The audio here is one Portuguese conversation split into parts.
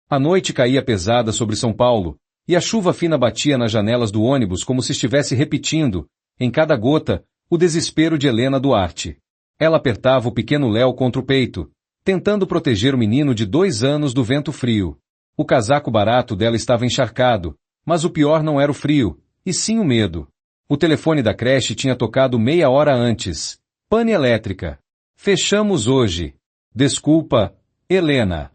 A noite caía pesada sobre São Paulo, e a chuva fina batia nas janelas do ônibus como se estivesse repetindo, em cada gota, o desespero de Helena Duarte. Ela apertava o pequeno Léo contra o peito, tentando proteger o menino de 2 anos do vento frio. O casaco barato dela estava encharcado, mas o pior não era o frio, e sim o medo. O telefone da creche tinha tocado meia hora antes. Pane elétrica. Fechamos hoje. Desculpa, Helena.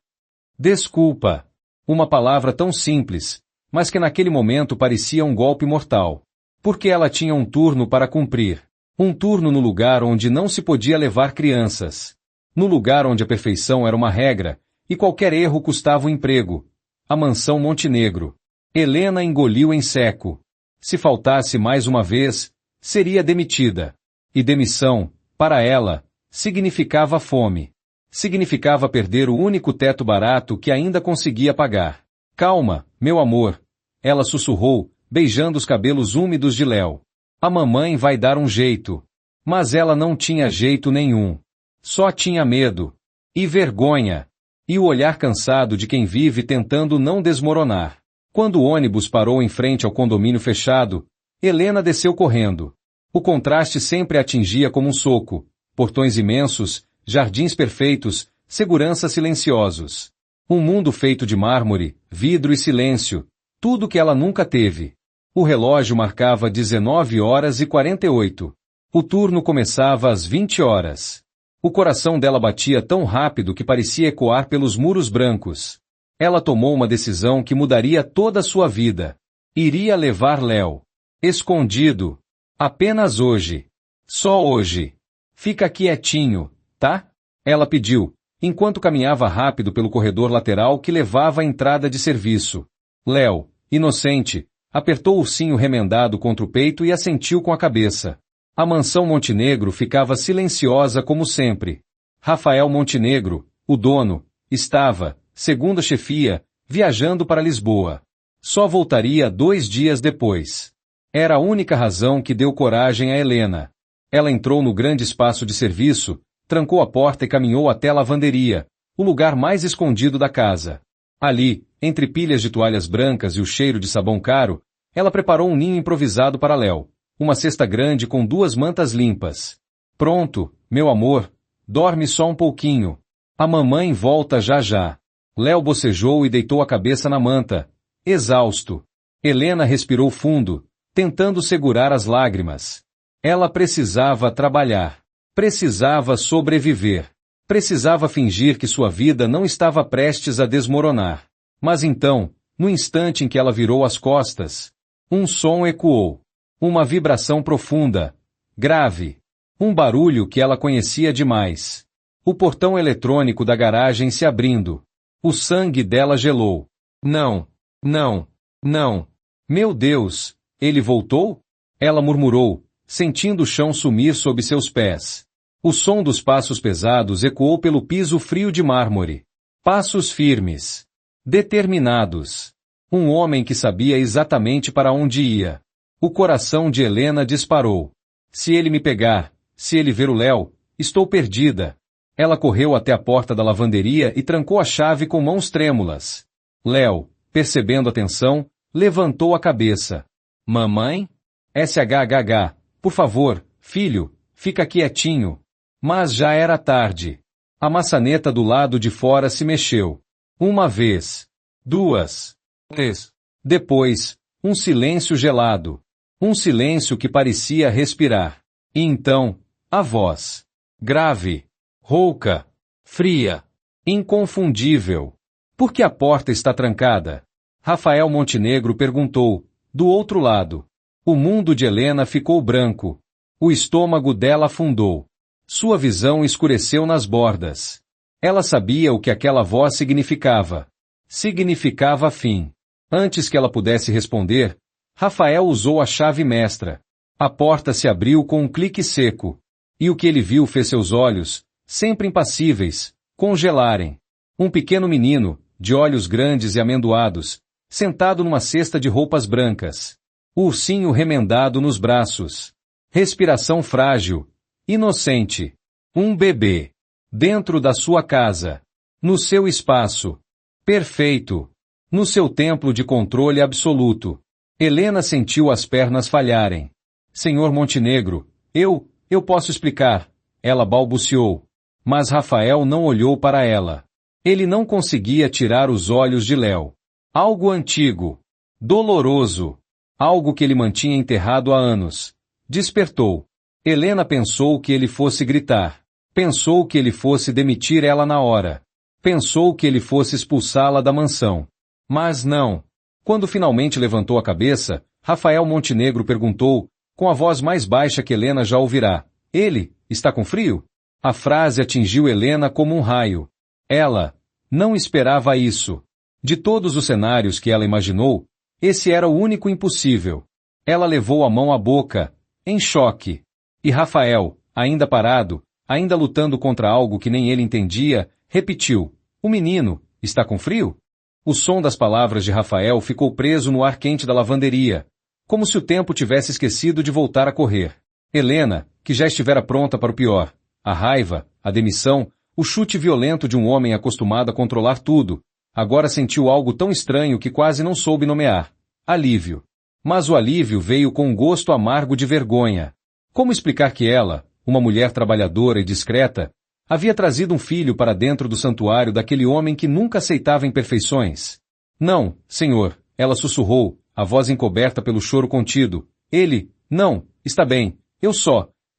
Desculpa. Uma palavra tão simples, mas que naquele momento parecia um golpe mortal. Porque ela tinha um turno para cumprir. Um turno no lugar onde não se podia levar crianças. No lugar onde a perfeição era uma regra, e qualquer erro custava o emprego. A mansão Montenegro. Helena engoliu em seco. Se faltasse mais uma vez, seria demitida. E demissão, para ela, significava fome. Significava perder o único teto barato que ainda conseguia pagar. Calma, meu amor. Ela sussurrou, beijando os cabelos úmidos de Léo. A mamãe vai dar um jeito. Mas ela não tinha jeito nenhum. Só tinha medo. E vergonha. E o olhar cansado de quem vive tentando não desmoronar. Quando o ônibus parou em frente ao condomínio fechado, Helena desceu correndo. O contraste sempre a atingia como um soco. Portões imensos, jardins perfeitos, seguranças silenciosos. Um mundo feito de mármore, vidro e silêncio. Tudo que ela nunca teve. O relógio marcava 19h48. O turno começava às 20 horas. O coração dela batia tão rápido que parecia ecoar pelos muros brancos. Ela tomou uma decisão que mudaria toda a sua vida. Iria levar Léo. Escondido. Apenas hoje. Só hoje. Fica quietinho, tá? Ela pediu, enquanto caminhava rápido pelo corredor lateral que levava à entrada de serviço. Léo, inocente, apertou o ursinho remendado contra o peito e assentiu com a cabeça. A mansão Montenegro ficava silenciosa como sempre. Rafael Montenegro, o dono, estava, segundo a chefia, viajando para Lisboa. Só voltaria 2 dias depois. Era a única razão que deu coragem a Helena. Ela entrou no grande espaço de serviço, trancou a porta e caminhou até a lavanderia, o lugar mais escondido da casa. Ali, entre pilhas de toalhas brancas e o cheiro de sabão caro, ela preparou um ninho improvisado para Léo, uma cesta grande com 2 mantas limpas. Pronto, meu amor, dorme só um pouquinho. A mamãe volta já já. Léo bocejou e deitou a cabeça na manta, exausto. Helena respirou fundo, tentando segurar as lágrimas. Ela precisava trabalhar. Precisava sobreviver. Precisava fingir que sua vida não estava prestes a desmoronar. Mas então, no instante em que ela virou as costas, um som ecoou. Uma vibração profunda, grave. Um barulho que ela conhecia demais. O portão eletrônico da garagem se abrindo. O sangue dela gelou. Não, não, não. Meu Deus, ele voltou? Ela murmurou, sentindo o chão sumir sob seus pés. O som dos passos pesados ecoou pelo piso frio de mármore. Passos firmes. Determinados. Um homem que sabia exatamente para onde ia. O coração de Helena disparou. Se ele me pegar, se ele ver o Léo, estou perdida. Ela correu até a porta da lavanderia e trancou a chave com mãos trêmulas. Léo, percebendo a tensão, levantou a cabeça. Mamãe? SHHH, por favor, filho, fica quietinho. Mas já era tarde. A maçaneta do lado de fora se mexeu. 1 vez. 2. 3. Depois, um silêncio gelado. Um silêncio que parecia respirar. E então, a voz. Grave. Rouca. Fria. Inconfundível. Por que a porta está trancada? Rafael Montenegro perguntou, do outro lado. O mundo de Helena ficou branco. O estômago dela afundou. Sua visão escureceu nas bordas. Ela sabia o que aquela voz significava. Significava fim. Antes que ela pudesse responder, Rafael usou a chave mestra. A porta se abriu com um clique seco. E o que ele viu fez seus olhos, sempre impassíveis, congelarem. Um pequeno menino, de olhos grandes e amendoados, sentado numa cesta de roupas brancas. O ursinho remendado nos braços. Respiração frágil. Inocente. Um bebê. Dentro da sua casa. No seu espaço. Perfeito. No seu templo de controle absoluto. Helena sentiu as pernas falharem. Senhor Montenegro, eu posso explicar, ela balbuciou. Mas Rafael não olhou para ela. Ele não conseguia tirar os olhos de Léo. Algo antigo. Doloroso. Algo que ele mantinha enterrado há anos. Despertou. Helena pensou que ele fosse gritar. Pensou que ele fosse demitir ela na hora. Pensou que ele fosse expulsá-la da mansão. Mas não. Quando finalmente levantou a cabeça, Rafael Montenegro perguntou, com a voz mais baixa que Helena já ouvirá. Ele, está com frio? A frase atingiu Helena como um raio. Ela não esperava isso. De todos os cenários que ela imaginou, esse era o único impossível. Ela levou a mão à boca, em choque. E Rafael, ainda parado, ainda lutando contra algo que nem ele entendia, repetiu, o menino, está com frio? O som das palavras de Rafael ficou preso no ar quente da lavanderia, como se o tempo tivesse esquecido de voltar a correr. Helena, que já estivera pronta para o pior, a raiva, a demissão, o chute violento de um homem acostumado a controlar tudo, agora sentiu algo tão estranho que quase não soube nomear. Alívio. Mas o alívio veio com um gosto amargo de vergonha. Como explicar que ela, uma mulher trabalhadora e discreta, havia trazido um filho para dentro do santuário daquele homem que nunca aceitava imperfeições? Não, senhor, ela sussurrou, a voz encoberta pelo choro contido. Ele, não, está bem,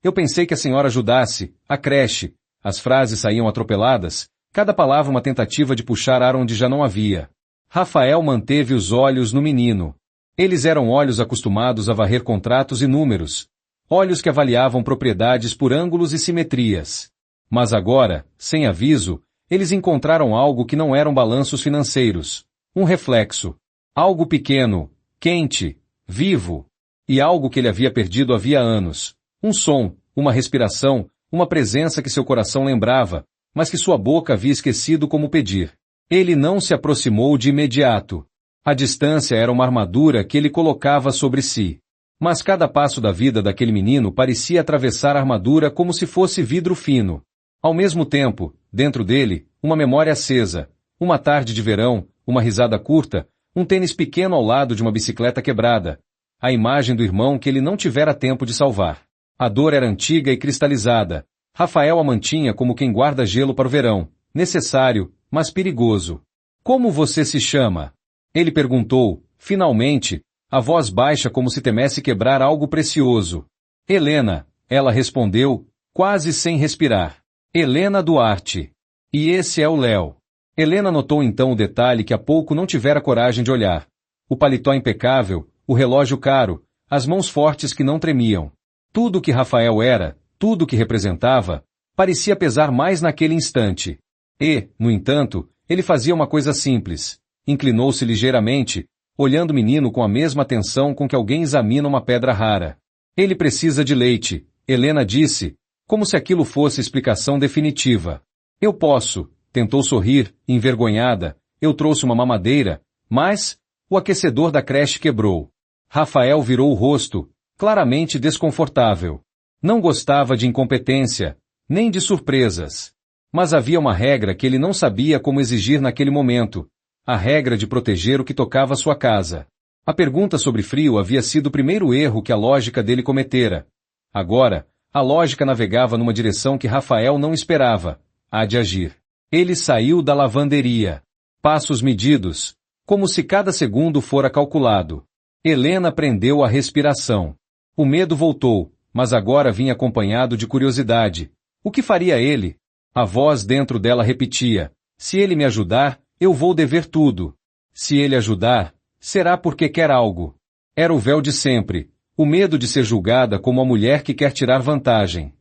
eu pensei que a senhora ajudasse, a creche. As frases saíam atropeladas, cada palavra uma tentativa de puxar ar onde já não havia. Rafael manteve os olhos no menino. Eles eram olhos acostumados a varrer contratos e números. Olhos que avaliavam propriedades por ângulos e simetrias. Mas agora, sem aviso, eles encontraram algo que não eram balanços financeiros. Um reflexo. Algo pequeno, quente, vivo. E algo que ele havia perdido havia anos. Um som, uma respiração, uma presença que seu coração lembrava, mas que sua boca havia esquecido como pedir. Ele não se aproximou de imediato. A distância era uma armadura que ele colocava sobre si. Mas cada passo da vida daquele menino parecia atravessar a armadura como se fosse vidro fino. Ao mesmo tempo, dentro dele, uma memória acesa, uma tarde de verão, uma risada curta, um tênis pequeno ao lado de uma bicicleta quebrada, a imagem do irmão que ele não tivera tempo de salvar. A dor era antiga e cristalizada. Rafael a mantinha como quem guarda gelo para o verão, necessário, mas perigoso. Como você se chama? Ele perguntou, finalmente, a voz baixa como se temesse quebrar algo precioso. Helena, ela respondeu, quase sem respirar. Helena Duarte. E esse é o Léo. Helena notou então o detalhe que há pouco não tivera coragem de olhar. O paletó impecável, o relógio caro, as mãos fortes que não tremiam. Tudo o que Rafael era, tudo o que representava, parecia pesar mais naquele instante. E, no entanto, ele fazia uma coisa simples. Inclinou-se ligeiramente, olhando o menino com a mesma atenção com que alguém examina uma pedra rara. Ele precisa de leite, Helena disse, como se aquilo fosse explicação definitiva. Eu posso, tentou sorrir, envergonhada, eu trouxe uma mamadeira, mas o aquecedor da creche quebrou. Rafael virou o rosto, claramente desconfortável. Não gostava de incompetência, nem de surpresas. Mas havia uma regra que ele não sabia como exigir naquele momento, a regra de proteger o que tocava sua casa. A pergunta sobre frio havia sido o primeiro erro que a lógica dele cometera. Agora, a lógica navegava numa direção que Rafael não esperava, a de agir. Ele saiu da lavanderia. Passos medidos, como se cada segundo fora calculado. Helena prendeu a respiração. O medo voltou, mas agora vinha acompanhado de curiosidade. O que faria ele? A voz dentro dela repetia, se ele me ajudar, eu vou dever tudo. Se ele ajudar, será porque quer algo. Era o véu de sempre, o medo de ser julgada como a mulher que quer tirar vantagem.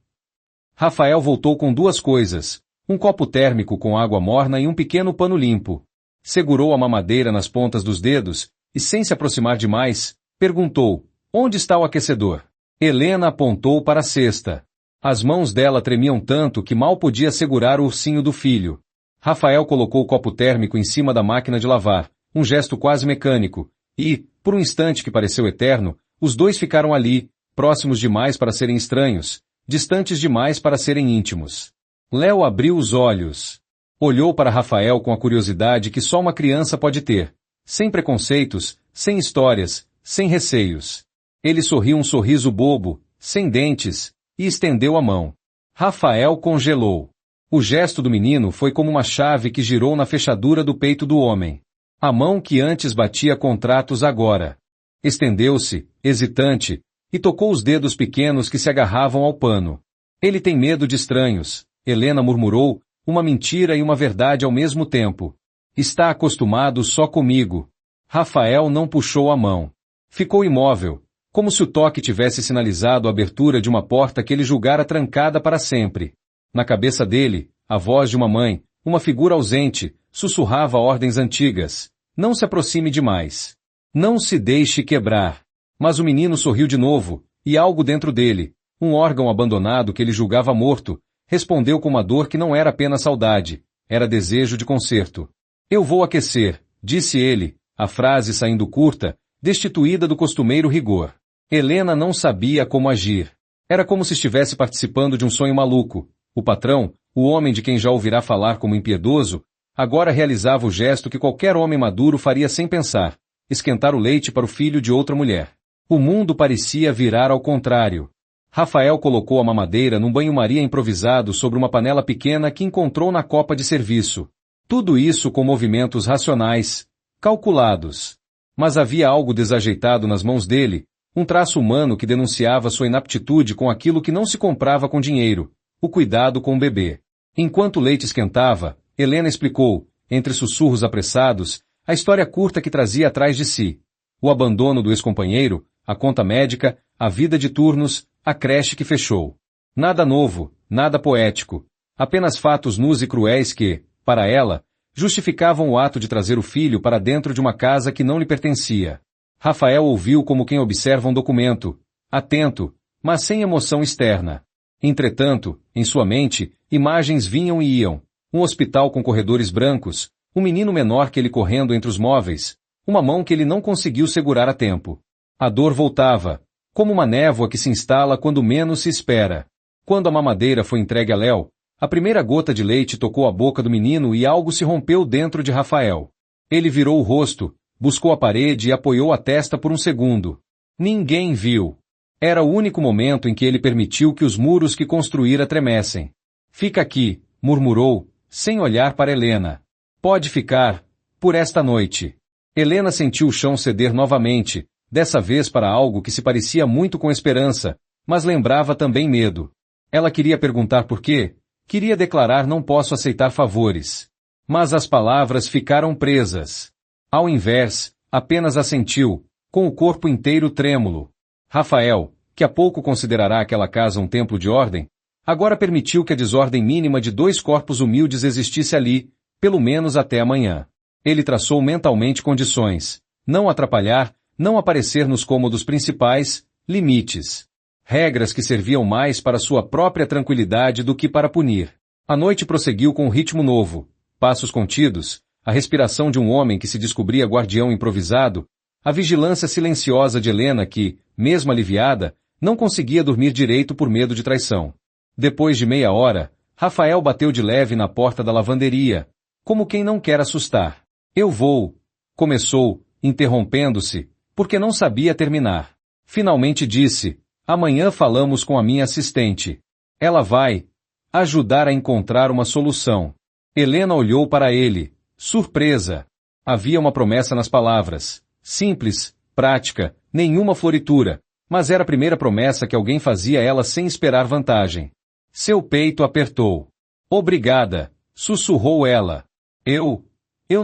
Rafael voltou com duas coisas, um copo térmico com água morna e um pequeno pano limpo. Segurou a mamadeira nas pontas dos dedos e, sem se aproximar demais, perguntou, onde está o aquecedor? Helena apontou para a cesta. As mãos dela tremiam tanto que mal podia segurar o ursinho do filho. Rafael colocou o copo térmico em cima da máquina de lavar, um gesto quase mecânico, e, por um instante que pareceu eterno, os dois ficaram ali, próximos demais para serem estranhos, distantes demais para serem íntimos. Léo abriu os olhos. Olhou para Rafael com a curiosidade que só uma criança pode ter. Sem preconceitos, sem histórias, sem receios. Ele sorriu um sorriso bobo, sem dentes, e estendeu a mão. Rafael congelou. O gesto do menino foi como uma chave que girou na fechadura do peito do homem. A mão que antes batia contratos agora estendeu-se, hesitante, e tocou os dedos pequenos que se agarravam ao pano. Ele tem medo de estranhos, Helena murmurou, uma mentira e uma verdade ao mesmo tempo. Está acostumado só comigo. Rafael não puxou a mão. Ficou imóvel, como se o toque tivesse sinalizado a abertura de uma porta que ele julgara trancada para sempre. Na cabeça dele, a voz de uma mãe, uma figura ausente, sussurrava ordens antigas. Não se aproxime demais. Não se deixe quebrar. Mas o menino sorriu de novo, e algo dentro dele, um órgão abandonado que ele julgava morto, respondeu com uma dor que não era apenas saudade, era desejo de conserto. Eu vou aquecer, disse ele, a frase saindo curta, destituída do costumeiro rigor. Helena não sabia como agir. Era como se estivesse participando de um sonho maluco. O patrão, o homem de quem já ouvirá falar como impiedoso, agora realizava o gesto que qualquer homem maduro faria sem pensar, esquentar o leite para o filho de outra mulher. O mundo parecia virar ao contrário. Rafael colocou a mamadeira num banho-maria improvisado sobre uma panela pequena que encontrou na copa de serviço. Tudo isso com movimentos racionais, calculados. Mas havia algo desajeitado nas mãos dele, um traço humano que denunciava sua inaptitude com aquilo que não se comprava com dinheiro, o cuidado com o bebê. Enquanto o leite esquentava, Helena explicou, entre sussurros apressados, a história curta que trazia atrás de si. O abandono do ex-companheiro, a conta médica, a vida de turnos, a creche que fechou. Nada novo, nada poético. Apenas fatos nus e cruéis que, para ela, justificavam o ato de trazer o filho para dentro de uma casa que não lhe pertencia. Rafael ouviu como quem observa um documento, atento, mas sem emoção externa. Entretanto, em sua mente, imagens vinham e iam. Um hospital com corredores brancos, um menino menor que ele correndo entre os móveis, uma mão que ele não conseguiu segurar a tempo. A dor voltava, como uma névoa que se instala quando menos se espera. Quando a mamadeira foi entregue a Léo, a primeira gota de leite tocou a boca do menino e algo se rompeu dentro de Rafael. Ele virou o rosto, buscou a parede e apoiou a testa por um segundo. Ninguém viu. Era o único momento em que ele permitiu que os muros que construíra tremessem. Fica aqui, murmurou, sem olhar para Helena. Pode ficar, por esta noite. Helena sentiu o chão ceder novamente, dessa vez para algo que se parecia muito com esperança, mas lembrava também medo. Ela queria perguntar por quê, queria declarar não posso aceitar favores. Mas as palavras ficaram presas. Ao invés, apenas assentiu, com o corpo inteiro trêmulo. Rafael, que há pouco considerará aquela casa um templo de ordem, agora permitiu que a desordem mínima de 2 corpos humildes existisse ali, pelo menos até amanhã. Ele traçou mentalmente condições. Não atrapalhar, não aparecer nos cômodos principais, limites. Regras que serviam mais para sua própria tranquilidade do que para punir. A noite prosseguiu com um ritmo novo. Passos contidos, a respiração de um homem que se descobria guardião improvisado, a vigilância silenciosa de Helena que, mesmo aliviada, não conseguia dormir direito por medo de traição. Depois de meia hora, Rafael bateu de leve na porta da lavanderia, como quem não quer assustar. Eu vou, começou, interrompendo-se, porque não sabia terminar. Finalmente disse, amanhã falamos com a minha assistente. Ela vai ajudar a encontrar uma solução. Helena olhou para ele, surpresa. Havia uma promessa nas palavras, simples, prática, nenhuma floritura, mas era a primeira promessa que alguém fazia a ela sem esperar vantagem. Seu peito apertou. Obrigada, sussurrou ela. Eu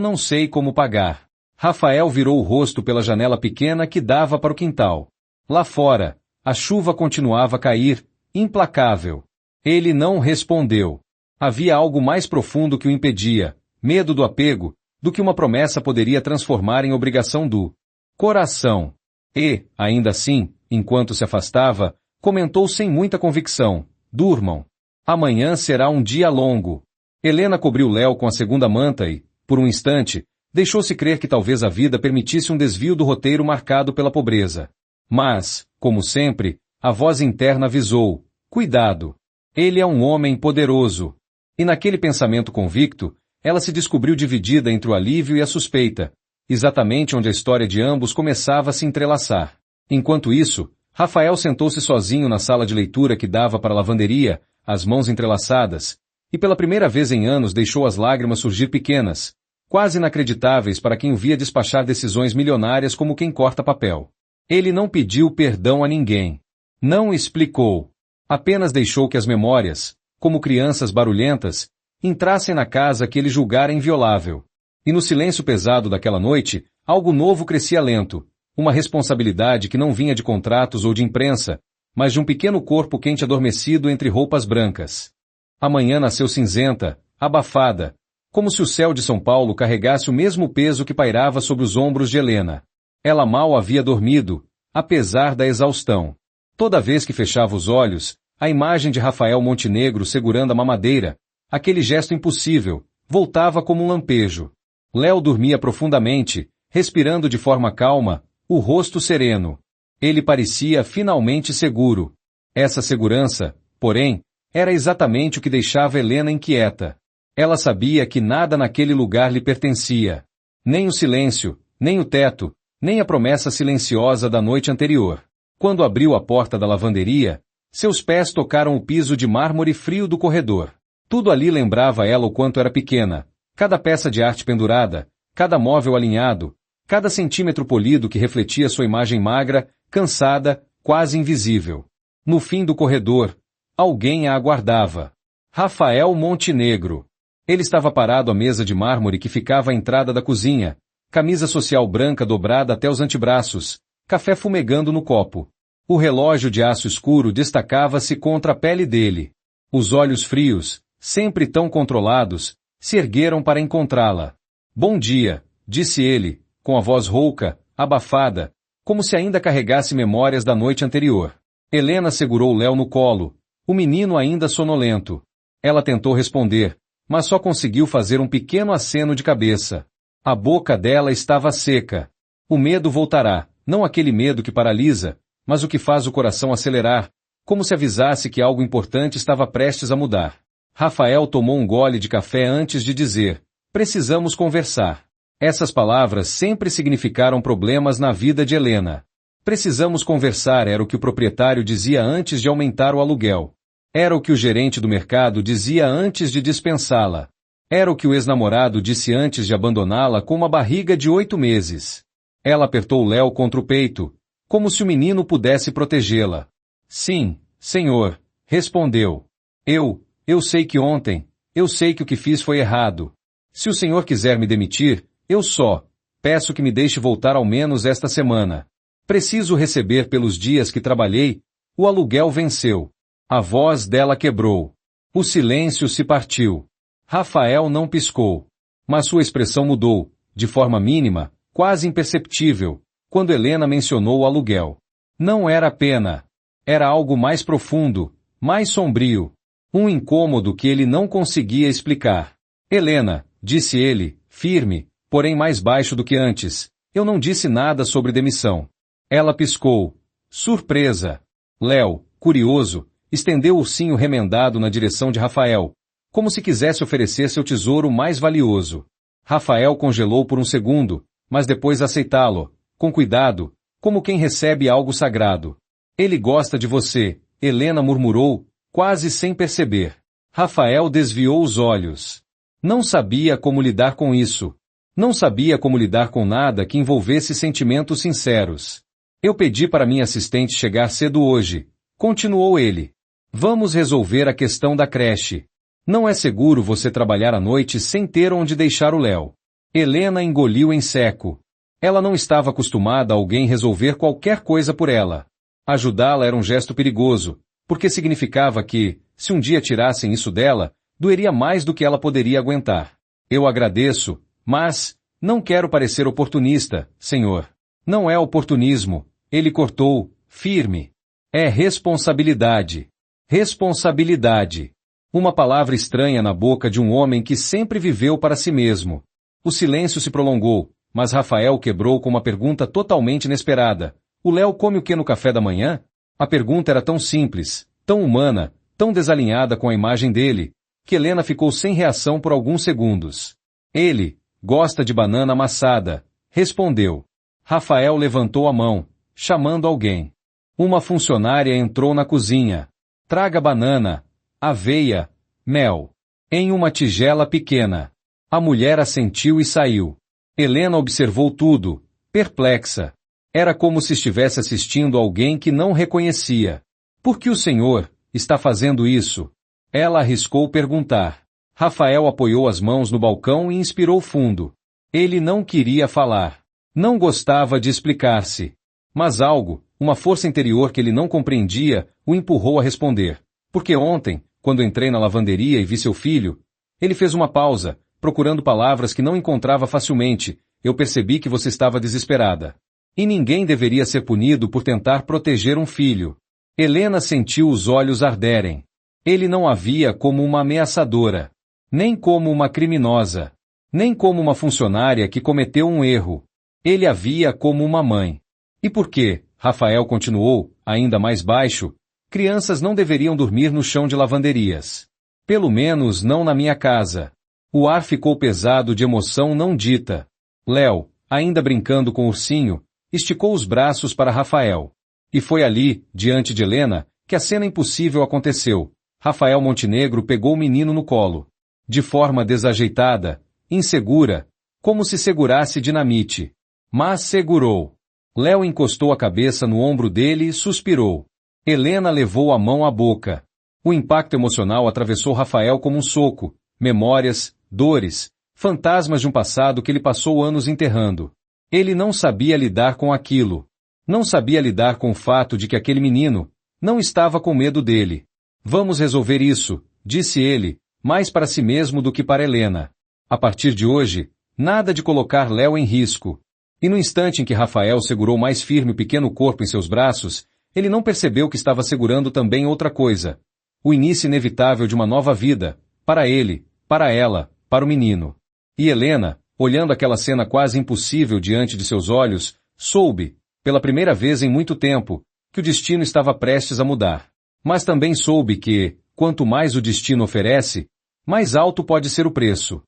não sei como pagar. Rafael virou o rosto pela janela pequena que dava para o quintal. Lá fora, a chuva continuava a cair, implacável. Ele não respondeu. Havia algo mais profundo que o impedia, medo do apego, do que uma promessa poderia transformar em obrigação do coração. E, ainda assim, enquanto se afastava, comentou sem muita convicção, durmam. Amanhã será um dia longo. Helena cobriu Léo com a segunda manta e, por um instante, deixou-se crer que talvez a vida permitisse um desvio do roteiro marcado pela pobreza. Mas, como sempre, a voz interna avisou, cuidado. Ele é um homem poderoso. E naquele pensamento convicto, Ela se descobriu dividida entre o alívio e a suspeita, exatamente onde a história de ambos começava a se entrelaçar. Enquanto isso, Rafael sentou-se sozinho na sala de leitura que dava para a lavanderia, as mãos entrelaçadas, e pela primeira vez em anos deixou as lágrimas surgir pequenas, quase inacreditáveis para quem o via despachar decisões milionárias como quem corta papel. Ele não pediu perdão a ninguém. Não explicou. Apenas deixou que as memórias, como crianças barulhentas, entrassem na casa que ele julgara inviolável. E no silêncio pesado daquela noite, algo novo crescia lento, uma responsabilidade que não vinha de contratos ou de imprensa, mas de um pequeno corpo quente adormecido entre roupas brancas. A manhã nasceu cinzenta, abafada, como se o céu de São Paulo carregasse o mesmo peso que pairava sobre os ombros de Helena. Ela mal havia dormido, apesar da exaustão. Toda vez que fechava os olhos, a imagem de Rafael Montenegro segurando a mamadeira, aquele gesto impossível, voltava como um lampejo. Léo dormia profundamente, respirando de forma calma, o rosto sereno. Ele parecia finalmente seguro. Essa segurança, porém, era exatamente o que deixava Helena inquieta. Ela sabia que nada naquele lugar lhe pertencia. Nem o silêncio, nem o teto, nem a promessa silenciosa da noite anterior. Quando abriu a porta da lavanderia, seus pés tocaram o piso de mármore frio do corredor. Tudo ali lembrava ela o quanto era pequena. Cada peça de arte pendurada, cada móvel alinhado, cada centímetro polido que refletia sua imagem magra, cansada, quase invisível. No fim do corredor, alguém a aguardava. Rafael Montenegro. Ele estava parado à mesa de mármore que ficava à entrada da cozinha, camisa social branca dobrada até os antebraços, café fumegando no copo. O relógio de aço escuro destacava-se contra a pele dele. Os olhos frios, sempre tão controlados, se ergueram para encontrá-la. Bom dia, disse ele, com a voz rouca, abafada, como se ainda carregasse memórias da noite anterior. Helena segurou Léo no colo, o menino ainda sonolento. Ela tentou responder, mas só conseguiu fazer um pequeno aceno de cabeça. A boca dela estava seca. O medo voltará, não aquele medo que paralisa, mas o que faz o coração acelerar, como se avisasse que algo importante estava prestes a mudar. Rafael tomou um gole de café antes de dizer, precisamos conversar. Essas palavras sempre significaram problemas na vida de Helena. Precisamos conversar era o que o proprietário dizia antes de aumentar o aluguel. Era o que o gerente do mercado dizia antes de dispensá-la. Era o que o ex-namorado disse antes de abandoná-la com uma barriga de 8 meses. Ela apertou Léo contra o peito, como se o menino pudesse protegê-la. Sim, senhor, respondeu. Eu sei que ontem, eu sei que o que fiz foi errado. Se o senhor quiser me demitir, eu só peço que me deixe voltar ao menos esta semana. Preciso receber pelos dias que trabalhei, o aluguel venceu. A voz dela quebrou. O silêncio se partiu. Rafael não piscou. Mas sua expressão mudou, de forma mínima, quase imperceptível, quando Helena mencionou o aluguel. Não era pena. Era algo mais profundo, mais sombrio. Um incômodo que ele não conseguia explicar. Helena, disse ele, firme, porém mais baixo do que antes, eu não disse nada sobre demissão. Ela piscou. Surpresa. Léo, curioso, estendeu o ursinho remendado na direção de Rafael, como se quisesse oferecer seu tesouro mais valioso. Rafael congelou por um segundo, mas depois aceitá-lo, com cuidado, como quem recebe algo sagrado. Ele gosta de você, Helena murmurou, quase sem perceber. Rafael desviou os olhos. Não sabia como lidar com isso. Não sabia como lidar com nada que envolvesse sentimentos sinceros. Eu pedi para minha assistente chegar cedo hoje, continuou ele. Vamos resolver a questão da creche. Não é seguro você trabalhar à noite sem ter onde deixar o Léo. Helena engoliu em seco. Ela não estava acostumada a alguém resolver qualquer coisa por ela. Ajudá-la era um gesto perigoso, porque significava que, se um dia tirassem isso dela, doeria mais do que ela poderia aguentar. Eu agradeço, mas não quero parecer oportunista, senhor. Não é oportunismo, ele cortou, firme. É responsabilidade. Responsabilidade. Uma palavra estranha na boca de um homem que sempre viveu para si mesmo. O silêncio se prolongou, mas Rafael quebrou com uma pergunta totalmente inesperada. O Léo come o que no café da manhã? A pergunta era tão simples, tão humana, tão desalinhada com a imagem dele, que Helena ficou sem reação por alguns segundos. Ele gosta de banana amassada, respondeu. Rafael levantou a mão, chamando alguém. Uma funcionária entrou na cozinha. Traga banana, aveia, mel. Em uma tigela pequena. A mulher assentiu e saiu. Helena observou tudo, perplexa. Era como se estivesse assistindo alguém que não reconhecia. Por que o senhor está fazendo isso? Ela arriscou perguntar. Rafael apoiou as mãos no balcão e inspirou fundo. Ele não queria falar. Não gostava de explicar-se. Mas algo, uma força interior que ele não compreendia, o empurrou a responder. Porque ontem, quando entrei na lavanderia e vi seu filho, ele fez uma pausa, procurando palavras que não encontrava facilmente. Eu percebi que você estava desesperada. E ninguém deveria ser punido por tentar proteger um filho. Helena sentiu os olhos arderem. Ele não a via como uma ameaçadora, nem como uma criminosa, nem como uma funcionária que cometeu um erro. Ele a via como uma mãe. E por quê? Rafael continuou, ainda mais baixo. Crianças não deveriam dormir no chão de lavanderias. Pelo menos não na minha casa. O ar ficou pesado de emoção não dita. Léo, ainda brincando com o ursinho, esticou os braços para Rafael. E foi ali, diante de Helena, que a cena impossível aconteceu. Rafael Montenegro pegou o menino no colo. De forma desajeitada, insegura, como se segurasse dinamite. Mas segurou. Léo encostou a cabeça no ombro dele e suspirou. Helena levou a mão à boca. O impacto emocional atravessou Rafael como um soco. Memórias, dores, fantasmas de um passado que ele passou anos enterrando. Ele não sabia lidar com aquilo. Não sabia lidar com o fato de que aquele menino não estava com medo dele. Vamos resolver isso, disse ele, mais para si mesmo do que para Helena. A partir de hoje, nada de colocar Léo em risco. E no instante em que Rafael segurou mais firme o pequeno corpo em seus braços, ele não percebeu que estava segurando também outra coisa. O início inevitável de uma nova vida, para ele, para ela, para o menino. E Helena, olhando aquela cena quase impossível diante de seus olhos, soube, pela primeira vez em muito tempo, que o destino estava prestes a mudar. Mas também soube que, quanto mais o destino oferece, mais alto pode ser o preço.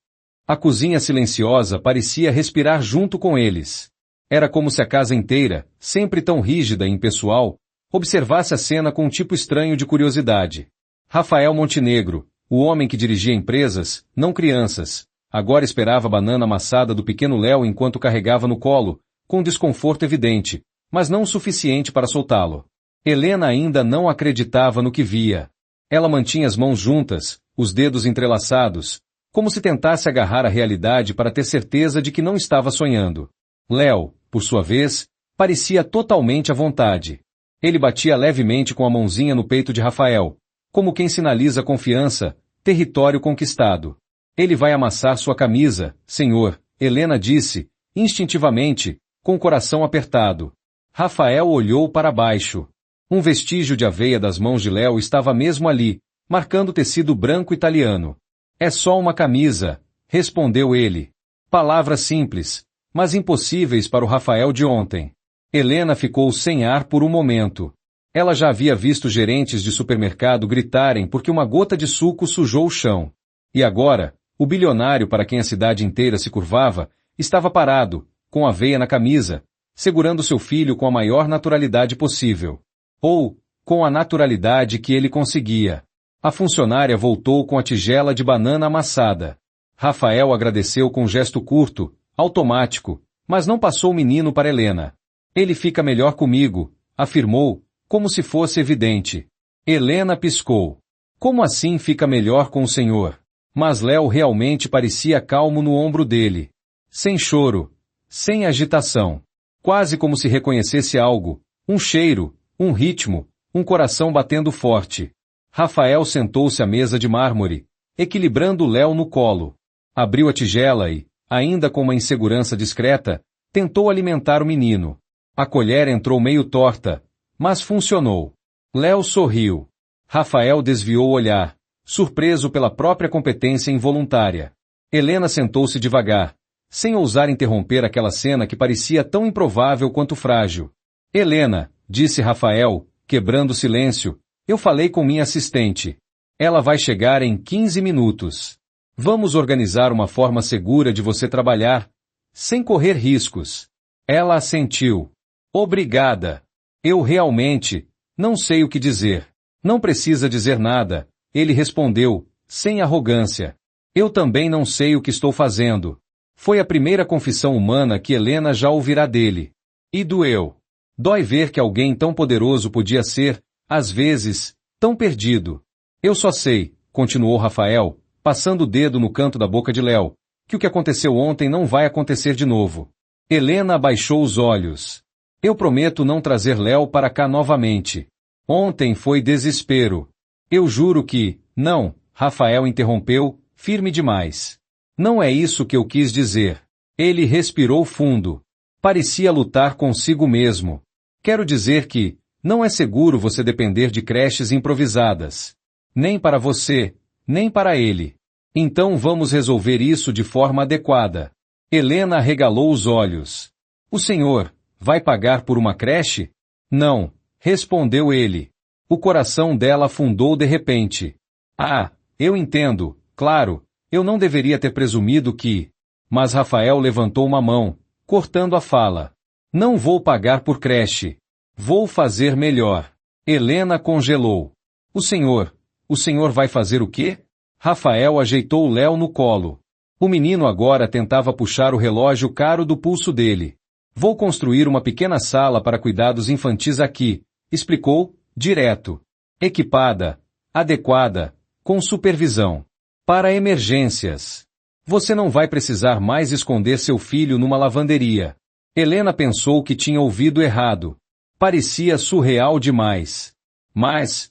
A cozinha silenciosa parecia respirar junto com eles. Era como se a casa inteira, sempre tão rígida e impessoal, observasse a cena com um tipo estranho de curiosidade. Rafael Montenegro, o homem que dirigia empresas, não crianças, agora esperava a banana amassada do pequeno Léo enquanto carregava no colo, com desconforto evidente, mas não o suficiente para soltá-lo. Helena ainda não acreditava no que via. Ela mantinha as mãos juntas, os dedos entrelaçados, como se tentasse agarrar a realidade para ter certeza de que não estava sonhando. Léo, por sua vez, parecia totalmente à vontade. Ele batia levemente com a mãozinha no peito de Rafael, como quem sinaliza confiança, território conquistado. Ele vai amassar sua camisa, senhor, Helena disse, instintivamente, com o coração apertado. Rafael olhou para baixo. Um vestígio de aveia das mãos de Léo estava mesmo ali, marcando o tecido branco italiano. É só uma camisa, respondeu ele. Palavras simples, mas impossíveis para o Rafael de ontem. Helena ficou sem ar por um momento. Ela já havia visto gerentes de supermercado gritarem porque uma gota de suco sujou o chão. E agora, o bilionário para quem a cidade inteira se curvava, estava parado, com a veia na camisa, segurando seu filho com a maior naturalidade possível. Ou, com a naturalidade que ele conseguia. A funcionária voltou com a tigela de banana amassada. Rafael agradeceu com um gesto curto, automático, mas não passou o menino para Helena. Ele fica melhor comigo, afirmou, como se fosse evidente. Helena piscou. Como assim fica melhor com o senhor? Mas Léo realmente parecia calmo no ombro dele. Sem choro, sem agitação. Quase como se reconhecesse algo, um cheiro, um ritmo, um coração batendo forte. Rafael sentou-se à mesa de mármore, equilibrando Léo no colo. Abriu a tigela e, ainda com uma insegurança discreta, tentou alimentar o menino. A colher entrou meio torta, mas funcionou. Léo sorriu. Rafael desviou o olhar, surpreso pela própria competência involuntária. Helena sentou-se devagar, sem ousar interromper aquela cena que parecia tão improvável quanto frágil. Helena, disse Rafael, quebrando o silêncio, eu falei com minha assistente. Ela vai chegar em 15 minutos. Vamos organizar uma forma segura de você trabalhar, sem correr riscos. Ela assentiu. Obrigada. Eu realmente não sei o que dizer. Não precisa dizer nada, ele respondeu, sem arrogância. Eu também não sei o que estou fazendo. Foi a primeira confissão humana que Helena já ouvirá dele. E doeu. Dói ver que alguém tão poderoso podia ser, às vezes, tão perdido. Eu só sei, continuou Rafael, passando o dedo no canto da boca de Léo, que o que aconteceu ontem não vai acontecer de novo. Helena abaixou os olhos. Eu prometo não trazer Léo para cá novamente. Ontem foi desespero. Eu juro que, não, Rafael interrompeu, firme demais. Não é isso que eu quis dizer. Ele respirou fundo. Parecia lutar consigo mesmo. Quero dizer que, não é seguro você depender de creches improvisadas. Nem para você, nem para ele. Então vamos resolver isso de forma adequada. Helena arregalou os olhos. O senhor vai pagar por uma creche? Não, respondeu ele. O coração dela afundou de repente. Ah, eu entendo, claro, eu não deveria ter presumido que... Mas Rafael levantou uma mão, cortando a fala. Não vou pagar por creche. Vou fazer melhor. Helena congelou. O senhor vai fazer o quê? Rafael ajeitou Léo no colo. O menino agora tentava puxar o relógio caro do pulso dele. Vou construir uma pequena sala para cuidados infantis aqui, explicou, direto. Equipada, adequada, com supervisão. Para emergências. Você não vai precisar mais esconder seu filho numa lavanderia. Helena pensou que tinha ouvido errado. Parecia surreal demais. Mas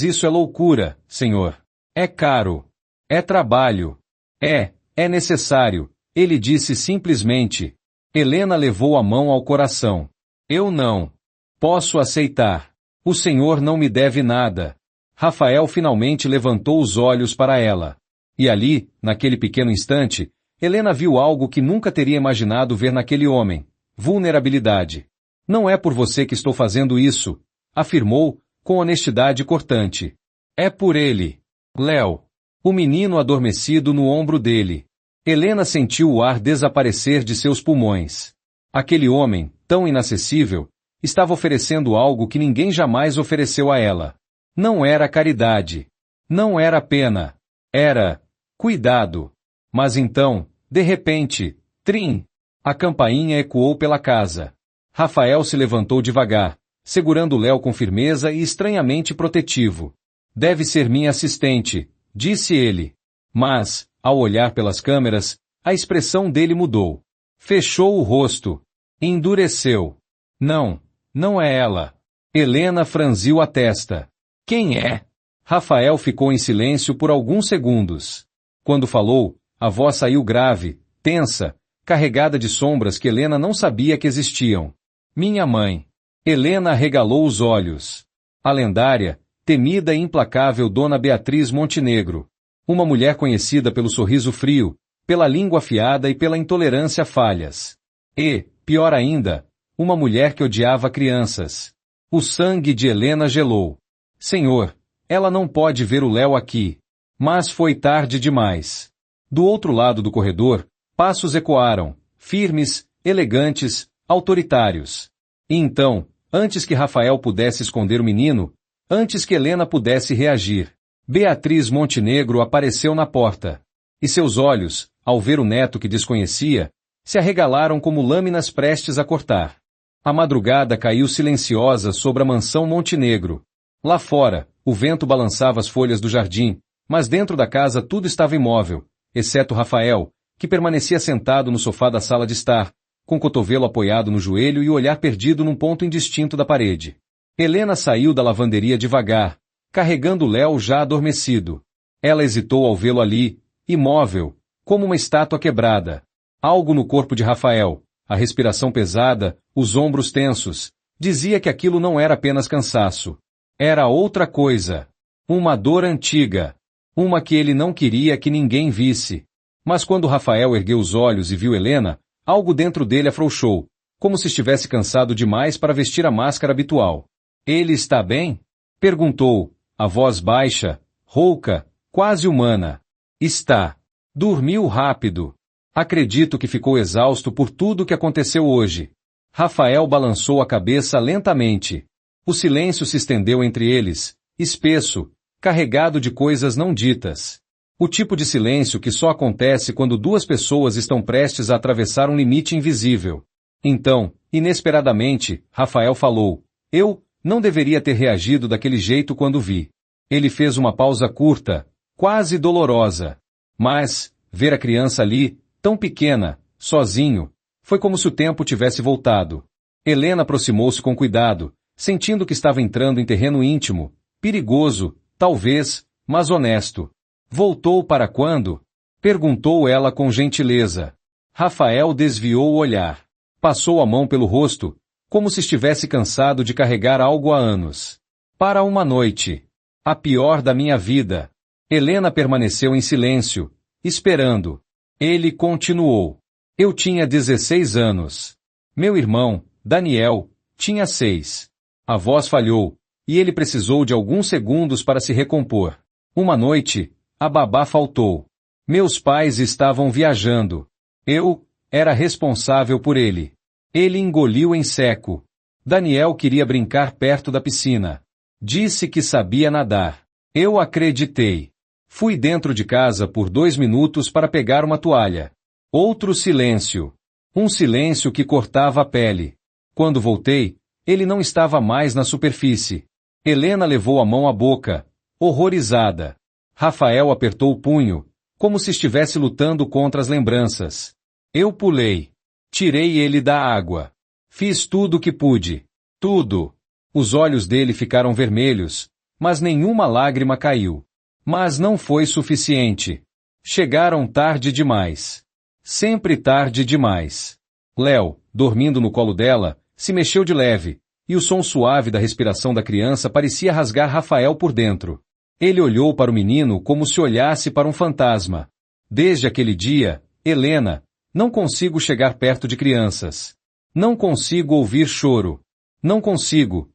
isso é loucura, senhor. É caro. É trabalho. É necessário, ele disse simplesmente. Helena levou a mão ao coração. Eu não posso aceitar. O senhor não me deve nada. Rafael finalmente levantou os olhos para ela. E ali, naquele pequeno instante, Helena viu algo que nunca teria imaginado ver naquele homem. Vulnerabilidade. Não é por você que estou fazendo isso, afirmou, com honestidade cortante. É por ele. Léo. O menino adormecido no ombro dele. Helena sentiu o ar desaparecer de seus pulmões. Aquele homem, tão inacessível, estava oferecendo algo que ninguém jamais ofereceu a ela. Não era caridade. Não era pena. Era cuidado. Mas então, de repente, trim! A campainha ecoou pela casa. Rafael se levantou devagar, segurando Léo com firmeza e estranhamente protetivo. Deve ser minha assistente, disse ele. Mas, ao olhar pelas câmeras, a expressão dele mudou. Fechou o rosto. Endureceu. Não é ela. Helena franziu a testa. Quem é? Rafael ficou em silêncio por alguns segundos. Quando falou, a voz saiu grave, tensa, carregada de sombras que Helena não sabia que existiam. Minha mãe. Helena arregalou os olhos. A lendária, temida e implacável Dona Beatriz Montenegro. Uma mulher conhecida pelo sorriso frio, pela língua afiada e pela intolerância a falhas. E, pior ainda, uma mulher que odiava crianças. O sangue de Helena gelou. Senhor, ela não pode ver o Léo aqui. Mas foi tarde demais. Do outro lado do corredor, passos ecoaram, firmes, elegantes, autoritários. E então, antes que Rafael pudesse esconder o menino, antes que Helena pudesse reagir, Beatriz Montenegro apareceu na porta. E seus olhos, ao ver o neto que desconhecia, se arregalaram como lâminas prestes a cortar. A madrugada caiu silenciosa sobre a mansão Montenegro. Lá fora, o vento balançava as folhas do jardim, mas dentro da casa tudo estava imóvel, exceto Rafael, que permanecia sentado no sofá da sala de estar, com o cotovelo apoiado no joelho e o olhar perdido num ponto indistinto da parede. Helena saiu da lavanderia devagar, carregando Léo já adormecido. Ela hesitou ao vê-lo ali, imóvel, como uma estátua quebrada. Algo no corpo de Rafael, a respiração pesada, os ombros tensos, dizia que aquilo não era apenas cansaço. Era outra coisa. Uma dor antiga. Uma que ele não queria que ninguém visse. Mas quando Rafael ergueu os olhos e viu Helena, algo dentro dele afrouxou, como se estivesse cansado demais para vestir a máscara habitual. Ele está bem? Perguntou, a voz baixa, rouca, quase humana. Está. Dormiu rápido. Acredito que ficou exausto por tudo o que aconteceu hoje. Rafael balançou a cabeça lentamente. O silêncio se estendeu entre eles, espesso, carregado de coisas não ditas. O tipo de silêncio que só acontece quando duas pessoas estão prestes a atravessar um limite invisível. Então, inesperadamente, Rafael falou: eu não deveria ter reagido daquele jeito quando vi. Ele fez uma pausa curta, quase dolorosa. Mas, ver a criança ali, tão pequena, sozinho, foi como se o tempo tivesse voltado. Helena aproximou-se com cuidado, sentindo que estava entrando em terreno íntimo, perigoso, talvez, mas honesto. Voltou para quando? Perguntou ela com gentileza. Rafael desviou o olhar. Passou a mão pelo rosto, como se estivesse cansado de carregar algo há anos. Para uma noite. A pior da minha vida. Helena permaneceu em silêncio, esperando. Ele continuou. Eu tinha 16 anos. Meu irmão, Daniel, tinha 6. A voz falhou, e ele precisou de alguns segundos para se recompor. Uma noite, a babá faltou. Meus pais estavam viajando. Eu era responsável por ele. Ele engoliu em seco. Daniel queria brincar perto da piscina. Disse que sabia nadar. Eu acreditei. Fui dentro de casa por 2 minutos para pegar uma toalha. Outro silêncio. Um silêncio que cortava a pele. Quando voltei, ele não estava mais na superfície. Helena levou a mão à boca, horrorizada. Rafael apertou o punho, como se estivesse lutando contra as lembranças. Eu pulei. Tirei ele da água. Fiz tudo o que pude. Tudo. Os olhos dele ficaram vermelhos, mas nenhuma lágrima caiu. Mas não foi suficiente. Chegaram tarde demais. Sempre tarde demais. Léo, dormindo no colo dela, se mexeu de leve, e o som suave da respiração da criança parecia rasgar Rafael por dentro. Ele olhou para o menino como se olhasse para um fantasma. Desde aquele dia, Helena, não consigo chegar perto de crianças. Não consigo ouvir choro. Não consigo.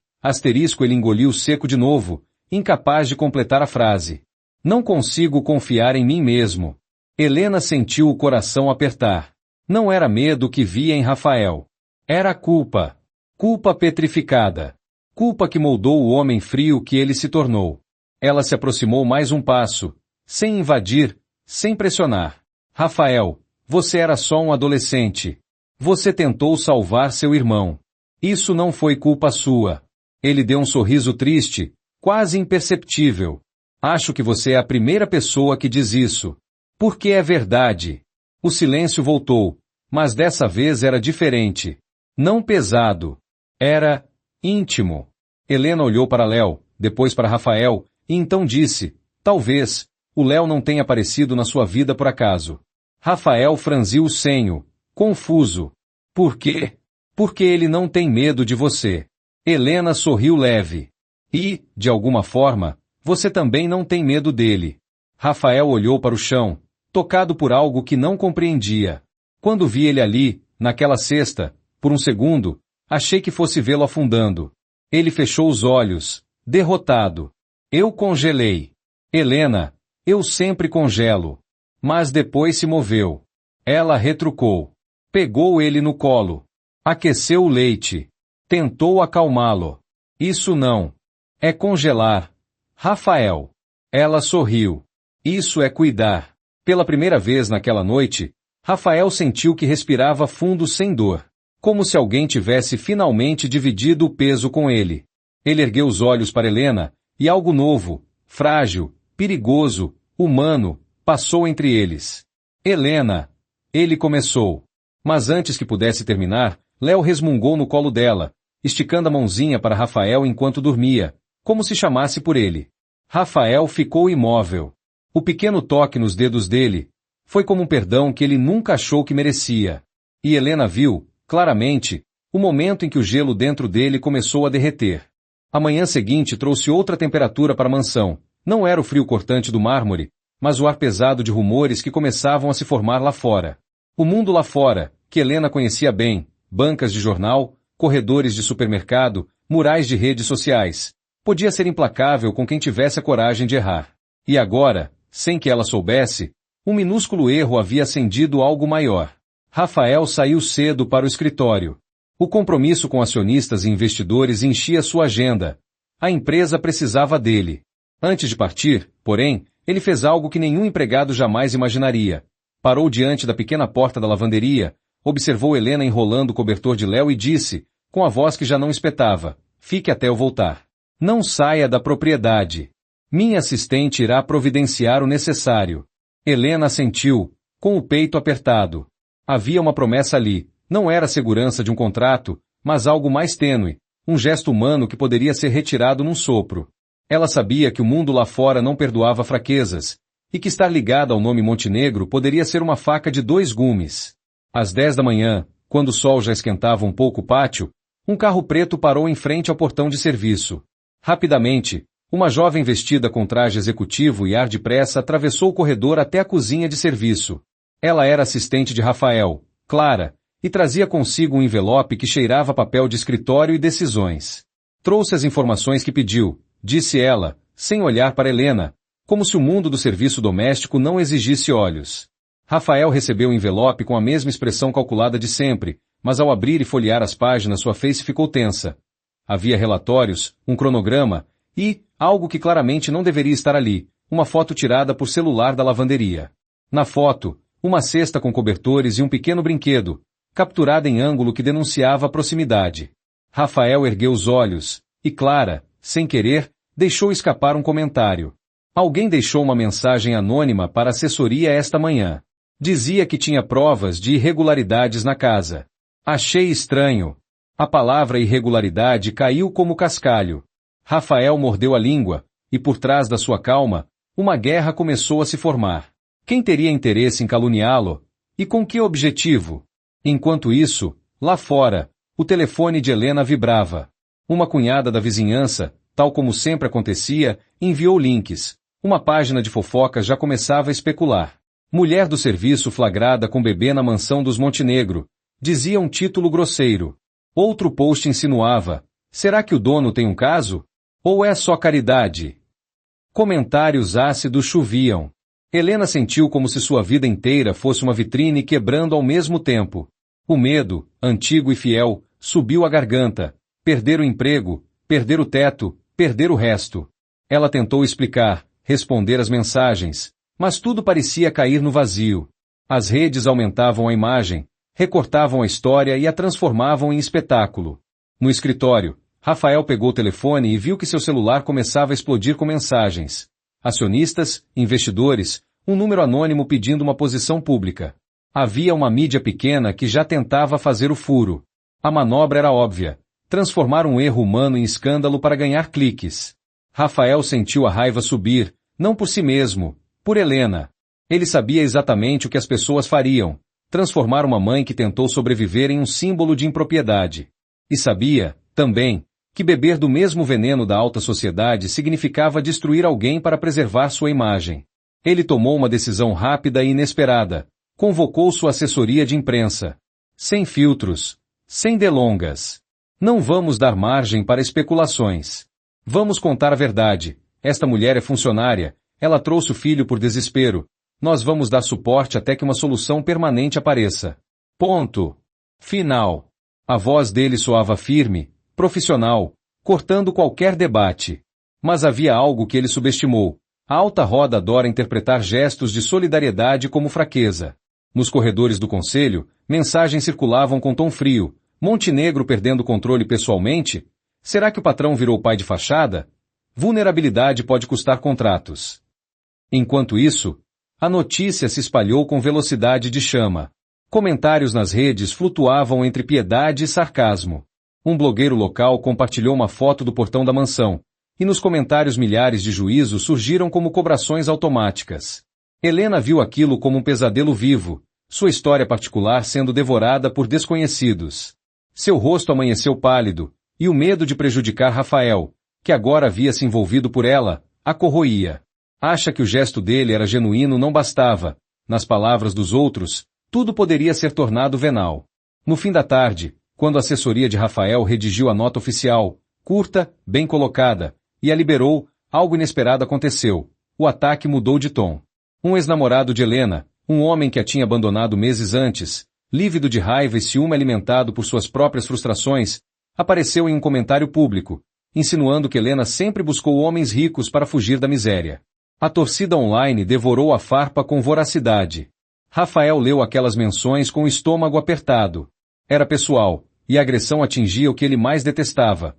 Ele engoliu seco de novo, incapaz de completar a frase. Não consigo confiar em mim mesmo. Helena sentiu o coração apertar. Não era medo que via em Rafael. Era culpa. Culpa petrificada. Culpa que moldou o homem frio que ele se tornou. Ela se aproximou mais um passo, sem invadir, sem pressionar. Rafael, você era só um adolescente. Você tentou salvar seu irmão. Isso não foi culpa sua. Ele deu um sorriso triste, quase imperceptível. Acho que você é a primeira pessoa que diz isso. Porque é verdade. O silêncio voltou, mas dessa vez era diferente. Não pesado. Era íntimo. Helena olhou para Léo, depois para Rafael, e então disse, talvez, o Léo não tenha aparecido na sua vida por acaso. Rafael franziu o senho, confuso. Por quê? Porque ele não tem medo de você. Helena sorriu leve. E, de alguma forma, você também não tem medo dele. Rafael olhou para o chão, tocado por algo que não compreendia. Quando vi ele ali, naquela cesta, por um segundo, achei que fosse vê-lo afundando. Ele fechou os olhos, derrotado. Eu congelei. Helena, eu sempre congelo. Mas depois se moveu. Ela retrucou. Pegou ele no colo. Aqueceu o leite. Tentou acalmá-lo. Isso não. É congelar. Rafael. Ela sorriu. Isso é cuidar. Pela primeira vez naquela noite, Rafael sentiu que respirava fundo sem dor. Como se alguém tivesse finalmente dividido o peso com ele. Ele ergueu os olhos para Helena, e algo novo, frágil, perigoso, humano, passou entre eles. Helena. Ele começou. Mas antes que pudesse terminar, Léo resmungou no colo dela, esticando a mãozinha para Rafael enquanto dormia, como se chamasse por ele. Rafael ficou imóvel. O pequeno toque nos dedos dele foi como um perdão que ele nunca achou que merecia. E Helena viu, claramente, o momento em que o gelo dentro dele começou a derreter. A manhã seguinte trouxe outra temperatura para a mansão. Não era o frio cortante do mármore, mas o ar pesado de rumores que começavam a se formar lá fora. O mundo lá fora, que Helena conhecia bem, bancas de jornal, corredores de supermercado, murais de redes sociais, podia ser implacável com quem tivesse a coragem de errar. E agora, sem que ela soubesse, um minúsculo erro havia acendido algo maior. Rafael saiu cedo para o escritório. O compromisso com acionistas e investidores enchia sua agenda. A empresa precisava dele. Antes de partir, porém, ele fez algo que nenhum empregado jamais imaginaria. Parou diante da pequena porta da lavanderia, observou Helena enrolando o cobertor de Léo e disse, com a voz que já não espetava, fique até eu voltar. Não saia da propriedade. Minha assistente irá providenciar o necessário. Helena assentiu, com o peito apertado. Havia uma promessa ali, não era a segurança de um contrato, mas algo mais tênue, um gesto humano que poderia ser retirado num sopro. Ela sabia que o mundo lá fora não perdoava fraquezas, e que estar ligada ao nome Montenegro poderia ser uma faca de 2 gumes. Às 10 da manhã, quando o sol já esquentava um pouco o pátio, um carro preto parou em frente ao portão de serviço. Rapidamente, uma jovem vestida com traje executivo e ar de pressa atravessou o corredor até a cozinha de serviço. Ela era assistente de Rafael, Clara, e trazia consigo um envelope que cheirava papel de escritório e decisões. Trouxe as informações que pediu, disse ela, sem olhar para Helena, como se o mundo do serviço doméstico não exigisse olhos. Rafael recebeu o envelope com a mesma expressão calculada de sempre, mas ao abrir e folhear as páginas sua face ficou tensa. Havia relatórios, um cronograma e, algo que claramente não deveria estar ali, uma foto tirada por celular da lavanderia. Na foto, uma cesta com cobertores e um pequeno brinquedo, capturada em ângulo que denunciava a proximidade. Rafael ergueu os olhos, e Clara, sem querer, deixou escapar um comentário. Alguém deixou uma mensagem anônima para a assessoria esta manhã. Dizia que tinha provas de irregularidades na casa. Achei estranho. A palavra irregularidade caiu como cascalho. Rafael mordeu a língua, e por trás da sua calma, uma guerra começou a se formar. Quem teria interesse em caluniá-lo? E com que objetivo? Enquanto isso, lá fora, o telefone de Helena vibrava. Uma cunhada da vizinhança, tal como sempre acontecia, enviou links. Uma página de fofocas já começava a especular. Mulher do serviço flagrada com bebê na mansão dos Montenegro, dizia um título grosseiro. Outro post insinuava, será que o dono tem um caso? Ou é só caridade? Comentários ácidos choviam. Helena sentiu como se sua vida inteira fosse uma vitrine quebrando ao mesmo tempo. O medo, antigo e fiel, subiu à garganta. Perder o emprego, perder o teto, perder o resto. Ela tentou explicar, responder às mensagens, mas tudo parecia cair no vazio. As redes aumentavam a imagem, recortavam a história e a transformavam em espetáculo. No escritório, Rafael pegou o telefone e viu que seu celular começava a explodir com mensagens. Acionistas, investidores, um número anônimo pedindo uma posição pública. Havia uma mídia pequena que já tentava fazer o furo. A manobra era óbvia. Transformar um erro humano em escândalo para ganhar cliques. Rafael sentiu a raiva subir, não por si mesmo, por Helena. Ele sabia exatamente o que as pessoas fariam. Transformar uma mãe que tentou sobreviver em um símbolo de impropriedade. E sabia, também, que beber do mesmo veneno da alta sociedade significava destruir alguém para preservar sua imagem. Ele tomou uma decisão rápida e inesperada. Convocou sua assessoria de imprensa. Sem filtros. Sem delongas. Não vamos dar margem para especulações. Vamos contar a verdade. Esta mulher é funcionária. Ela trouxe o filho por desespero. Nós vamos dar suporte até que uma solução permanente apareça. Ponto. Final. A voz dele soava firme, profissional, cortando qualquer debate. Mas havia algo que ele subestimou. A alta roda adora interpretar gestos de solidariedade como fraqueza. Nos corredores do conselho, mensagens circulavam com tom frio. Montenegro perdendo o controle pessoalmente? Será que o patrão virou pai de fachada? Vulnerabilidade pode custar contratos. Enquanto isso, a notícia se espalhou com velocidade de chama. Comentários nas redes flutuavam entre piedade e sarcasmo. Um blogueiro local compartilhou uma foto do portão da mansão, e nos comentários milhares de juízos surgiram como cobrações automáticas. Helena viu aquilo como um pesadelo vivo, sua história particular sendo devorada por desconhecidos. Seu rosto amanheceu pálido, e o medo de prejudicar Rafael, que agora havia se envolvido por ela, a corroía. Acha que o gesto dele era genuíno não bastava. Nas palavras dos outros, tudo poderia ser tornado venal. No fim da tarde, quando a assessoria de Rafael redigiu a nota oficial, curta, bem colocada, e a liberou, algo inesperado aconteceu. o ataque mudou de tom. Um ex-namorado de Helena, um homem que a tinha abandonado meses antes, lívido de raiva e ciúme alimentado por suas próprias frustrações, apareceu em um comentário público, insinuando que Helena sempre buscou homens ricos para fugir da miséria. A torcida online devorou a farpa com voracidade. Rafael leu aquelas menções com o estômago apertado. Era pessoal, e a agressão atingia o que ele mais detestava: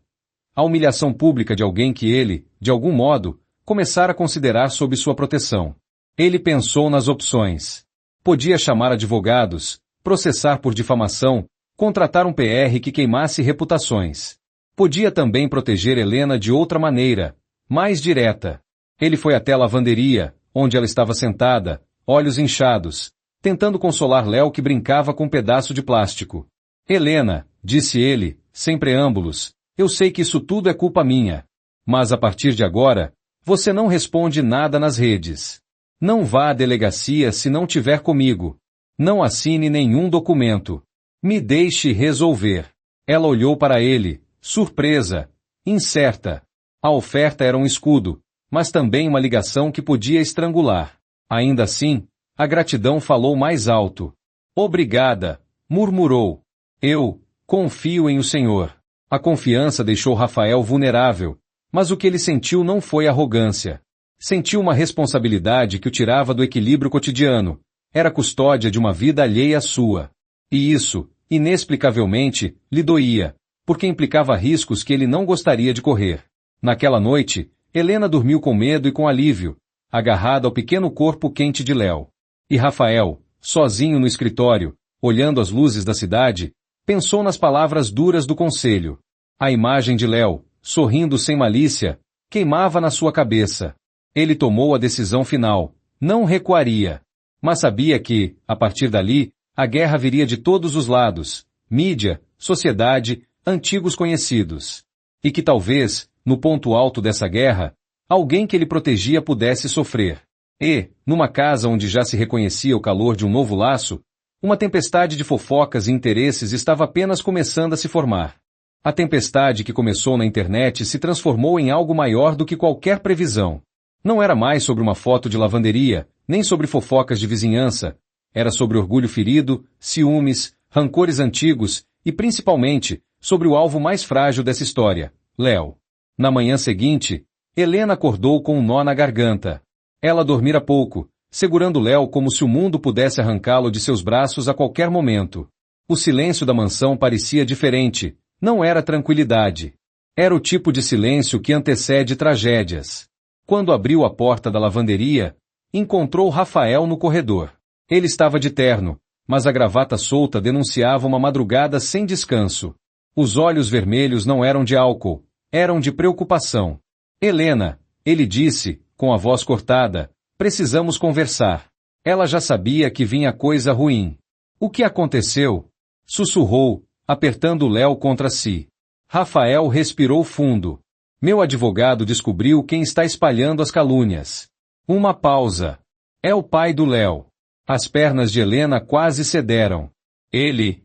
a humilhação pública de alguém que ele, de algum modo, começara a considerar sob sua proteção. Ele pensou nas opções. Podia chamar advogados, processar por difamação, contratar um PR que queimasse reputações. Podia também proteger Helena de outra maneira, mais direta. Ele foi até a lavanderia, onde ela estava sentada, olhos inchados, tentando consolar Léo, que brincava com um pedaço de plástico. Helena, disse ele, sem preâmbulos, eu sei que isso tudo é culpa minha. Mas a partir de agora, você não responde nada nas redes. Não vá à delegacia se não tiver comigo. Não assine nenhum documento. Me deixe resolver. Ela olhou para ele, surpresa, incerta. A oferta era um escudo, mas também uma ligação que podia estrangular. Ainda assim, a gratidão falou mais alto. Obrigada, murmurou. Eu confio em o Senhor. A confiança deixou Rafael vulnerável, mas o que ele sentiu não foi arrogância. Sentiu uma responsabilidade que o tirava do equilíbrio cotidiano. Era custódia de uma vida alheia à sua. E isso, inexplicavelmente, lhe doía, porque implicava riscos que ele não gostaria de correr. Naquela noite, Helena dormiu com medo e com alívio, agarrada ao pequeno corpo quente de Léo. E Rafael, sozinho no escritório, olhando as luzes da cidade, pensou nas palavras duras do conselho. A imagem de Léo, sorrindo sem malícia, queimava na sua cabeça. Ele tomou a decisão final, não recuaria. Mas sabia que, a partir dali, a guerra viria de todos os lados: mídia, sociedade, antigos conhecidos. E que talvez, no ponto alto dessa guerra, alguém que ele protegia pudesse sofrer. E, numa casa onde já se reconhecia o calor de um novo laço, uma tempestade de fofocas e interesses estava apenas começando a se formar. A tempestade que começou na internet se transformou em algo maior do que qualquer previsão. Não era mais sobre uma foto de lavanderia, nem sobre fofocas de vizinhança. Era sobre orgulho ferido, ciúmes, rancores antigos e, principalmente, sobre o alvo mais frágil dessa história, Léo. Na manhã seguinte, Helena acordou com um nó na garganta. Ela dormira pouco, segurando Léo como se o mundo pudesse arrancá-lo de seus braços a qualquer momento. O silêncio da mansão parecia diferente, não era tranquilidade. Era o tipo de silêncio que antecede tragédias. Quando abriu a porta da lavanderia, encontrou Rafael no corredor. Ele estava de terno, mas a gravata solta denunciava uma madrugada sem descanso. Os olhos vermelhos não eram de álcool, eram de preocupação. Helena, ele disse, com a voz cortada, precisamos conversar. Ela já sabia que vinha coisa ruim. O que aconteceu? Sussurrou, apertando Léo contra si. Rafael respirou fundo. Meu advogado descobriu quem está espalhando as calúnias. Uma pausa. É o pai do Léo. As pernas de Helena quase cederam. Ele.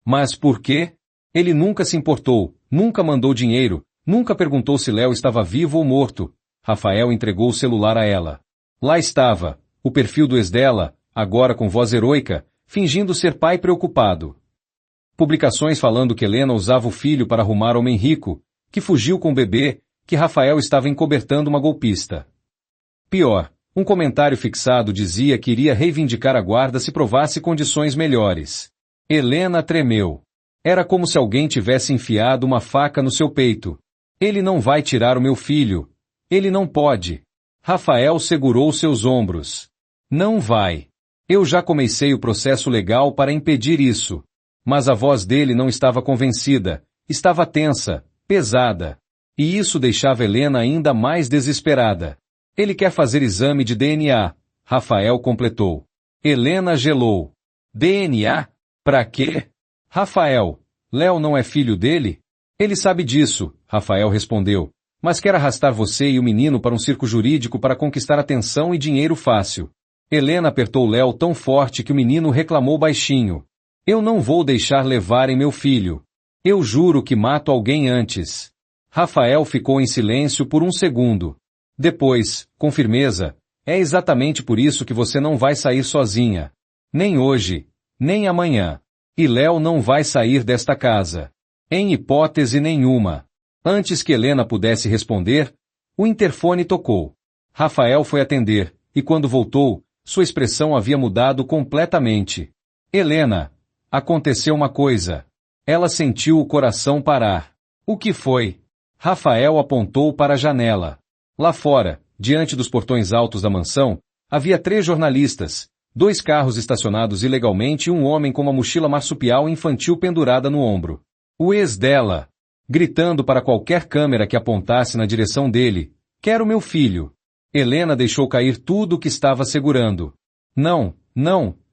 Mas por quê? Ele nunca se importou, nunca mandou dinheiro, nunca perguntou se Léo estava vivo ou morto. Rafael entregou o celular a ela. Lá estava, o perfil do ex dela, agora com voz heroica, fingindo ser pai preocupado. Publicações falando que Helena usava o filho para arrumar homem rico, que fugiu com o bebê, que Rafael estava encobertando uma golpista. Pior, um comentário fixado dizia que iria reivindicar a guarda se provasse condições melhores. Helena tremeu. Era como se alguém tivesse enfiado uma faca no seu peito. Ele não vai tirar o meu filho. Ele não pode. Rafael segurou seus ombros. Não vai. Eu já comecei o processo legal para impedir isso. Mas a voz dele não estava convencida, estava tensa, pesada. E isso deixava Helena ainda mais desesperada. Ele quer fazer exame de DNA, Rafael completou. Helena gelou. DNA? Pra quê? Rafael, Léo não é filho dele? Ele sabe disso, Rafael respondeu, mas quer arrastar você e o menino para um circo jurídico para conquistar atenção e dinheiro fácil. Helena apertou Léo tão forte que o menino reclamou baixinho. Eu não vou deixar levarem meu filho. Eu juro que mato alguém antes. Rafael ficou em silêncio por um segundo. Depois, com firmeza, é exatamente por isso que você não vai sair sozinha. Nem hoje, nem amanhã. E Léo não vai sair desta casa. Em hipótese nenhuma. Antes que Helena pudesse responder, o interfone tocou. Rafael foi atender, e quando voltou, sua expressão havia mudado completamente. Helena, aconteceu uma coisa. Ela sentiu o coração parar. O que foi? Rafael apontou para a janela. Lá fora, diante dos portões altos da mansão, havia 3 jornalistas, 2 carros estacionados ilegalmente e um homem com uma mochila marsupial infantil pendurada no ombro. O ex dela, gritando para qualquer câmera que apontasse na direção dele, quero meu filho. Helena deixou cair tudo o que estava segurando. Não,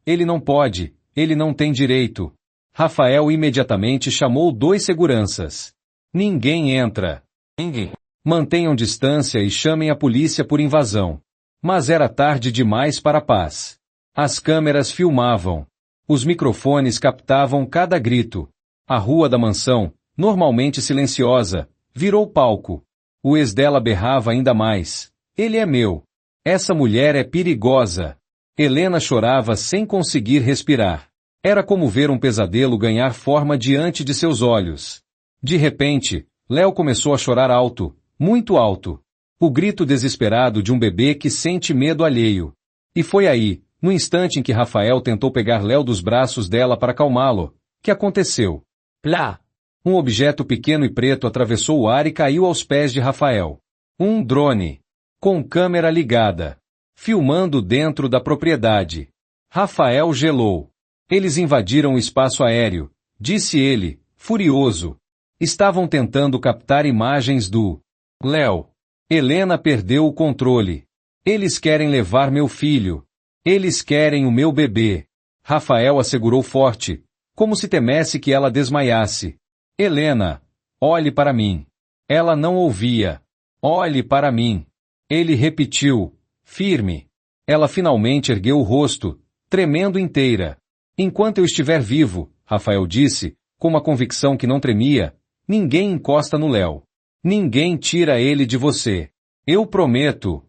ele não pode, ele não tem direito. Rafael imediatamente chamou 2 seguranças. Ninguém entra. Ninguém. Mantenham distância e chamem a polícia por invasão. Mas era tarde demais para a paz. As câmeras filmavam. Os microfones captavam cada grito. A rua da mansão, normalmente silenciosa, virou palco. O ex dela berrava ainda mais. Ele é meu. Essa mulher é perigosa. Helena chorava sem conseguir respirar. Era como ver um pesadelo ganhar forma diante de seus olhos. De repente, Léo começou a chorar alto, muito alto. O grito desesperado de um bebê que sente medo alheio. E foi aí, no instante em que Rafael tentou pegar Léo dos braços dela para acalmá-lo, que aconteceu. Plá! Um objeto pequeno e preto atravessou o ar e caiu aos pés de Rafael. Um drone. Com câmera ligada. Filmando dentro da propriedade. Rafael gelou. Eles invadiram o espaço aéreo, disse ele, furioso. Estavam tentando captar imagens do Léo. Helena perdeu o controle. Eles querem levar meu filho. Eles querem o meu bebê. Rafael assegurou forte, como se temesse que ela desmaiasse. Helena, olhe para mim. Ela não ouvia. Olhe para mim. Ele repetiu, firme. Ela finalmente ergueu o rosto, tremendo inteira. Enquanto eu estiver vivo, Rafael disse, com uma convicção que não tremia, ninguém encosta no Léo. Ninguém tira ele de você. Eu prometo.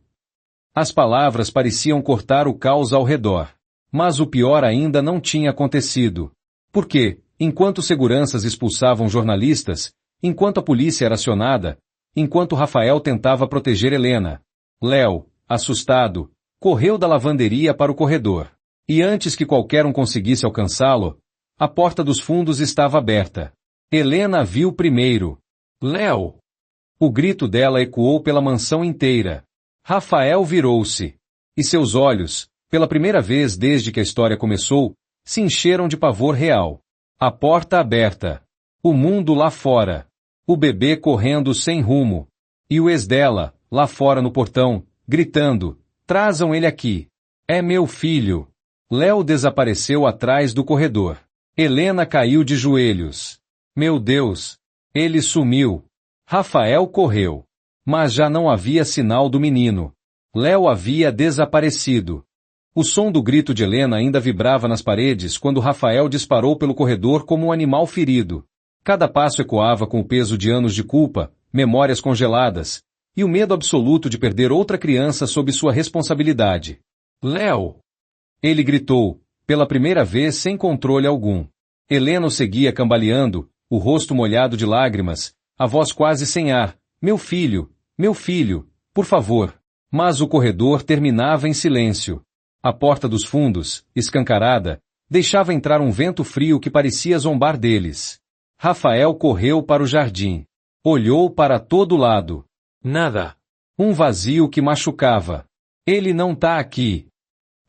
As palavras pareciam cortar o caos ao redor. Mas o pior ainda não tinha acontecido. Porque, enquanto seguranças expulsavam jornalistas, enquanto a polícia era acionada, enquanto Rafael tentava proteger Helena, Léo, assustado, correu da lavanderia para o corredor. E antes que qualquer um conseguisse alcançá-lo, a porta dos fundos estava aberta. Helena viu primeiro. Léo! O grito dela ecoou pela mansão inteira. Rafael virou-se. E seus olhos, pela primeira vez desde que a história começou, se encheram de pavor real. A porta aberta. O mundo lá fora. O bebê correndo sem rumo. E o ex dela, lá fora no portão, gritando, trazam ele aqui. É meu filho. Léo desapareceu atrás do corredor. Helena caiu de joelhos. Meu Deus! Ele sumiu. Rafael correu. Mas já não havia sinal do menino. Léo havia desaparecido. O som do grito de Helena ainda vibrava nas paredes quando Rafael disparou pelo corredor como um animal ferido. Cada passo ecoava com o peso de anos de culpa, memórias congeladas, e o medo absoluto de perder outra criança sob sua responsabilidade. Léo! Ele gritou, pela primeira vez sem controle algum. Helena o seguia cambaleando, o rosto molhado de lágrimas, a voz quase sem ar. Meu filho, por favor. Mas o corredor terminava em silêncio. A porta dos fundos, escancarada, deixava entrar um vento frio que parecia zombar deles. Rafael correu para o jardim. Olhou para todo lado. Nada. Um vazio que machucava. Ele não tá aqui.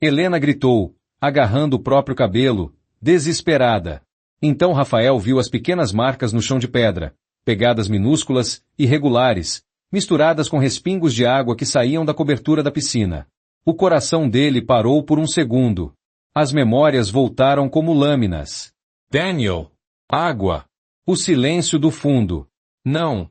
Helena gritou, agarrando o próprio cabelo, desesperada. Então Rafael viu as pequenas marcas no chão de pedra, pegadas minúsculas, irregulares, misturadas com respingos de água que saíam da cobertura da piscina. O coração dele parou por um segundo. As memórias voltaram como lâminas. Daniel! Água! O silêncio do fundo. Não!